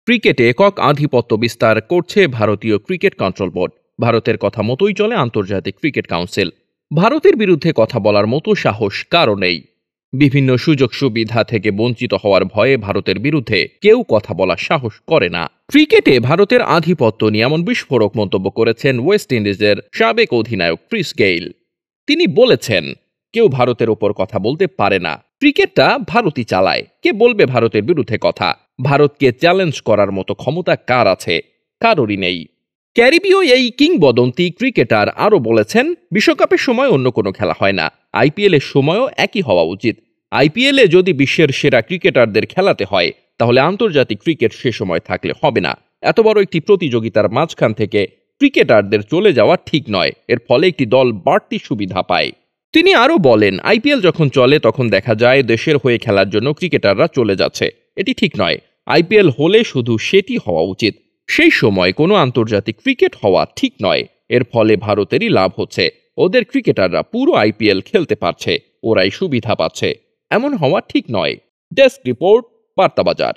ক্রিকেটে একক আধিপত্য বিস্তার করছে ভারতীয় ক্রিকেট কন্ট্রোল বোর্ড। ভারতের কথা মতোই চলে আন্তর্জাতিক ক্রিকেট কাউন্সিল। ভারতের বিরুদ্ধে কথা বলার মতো সাহস কারও নেই। বিভিন্ন সুযোগ সুবিধা থেকে বঞ্চিত হওয়ার ভয়ে ভারতের বিরুদ্ধে কেউ কথা বলার সাহস করে না। ক্রিকেটে ভারতের আধিপত্য নিয়ে এমন বিস্ফোরক মন্তব্য করেছেন ওয়েস্ট ইন্ডিজের সাবেক অধিনায়ক ক্রিস গেইল। তিনি বলেছেন, কেউ ভারতের ওপর কথা বলতে পারে না। ক্রিকেটটা ভারতই চালায়, কে বলবে ভারতের বিরুদ্ধে কথা? ভারতকে চ্যালেঞ্জ করার মতো ক্ষমতা কার আছে? কারোরই নেই। ক্যারিবীয় এই কিংবদন্তি ক্রিকেটার আরও বলেছেন, বিশ্বকাপের সময় অন্য কোনো খেলা হয় না, আইপিএল এর সময়ও একই হওয়া উচিত। আইপিএল এ যদি বিশ্বের সেরা ক্রিকেটারদের খেলাতে হয়, তাহলে আন্তর্জাতিক ক্রিকেট সে সময় থাকলে হবে না। এত বড় একটি প্রতিযোগিতার মাঝখান থেকে ক্রিকেটারদের চলে যাওয়া ঠিক নয়। এর ফলে একটি দল বাড়তি সুবিধা পায়। তিনি আরও বলেন, আইপিএল যখন চলে তখন দেখা যায় দেশের হয়ে খেলার জন্য ক্রিকেটাররা চলে যাচ্ছে। এটি ঠিক নয়। আইপিএল হলে শুধু সেটি হওয়া উচিত। সেই সময় কোনো আন্তর্জাতিক ক্রিকেট হওয়া ঠিক নয়। এর ফলে ভারতেরই লাভ হচ্ছে। ওদের ক্রিকেটাররা পুরো আইপিএল খেলতে পারছে, ওরাই সুবিধা পাচ্ছে। এমন হওয়া ঠিক নয়। Desk report, বার্তাবাজার।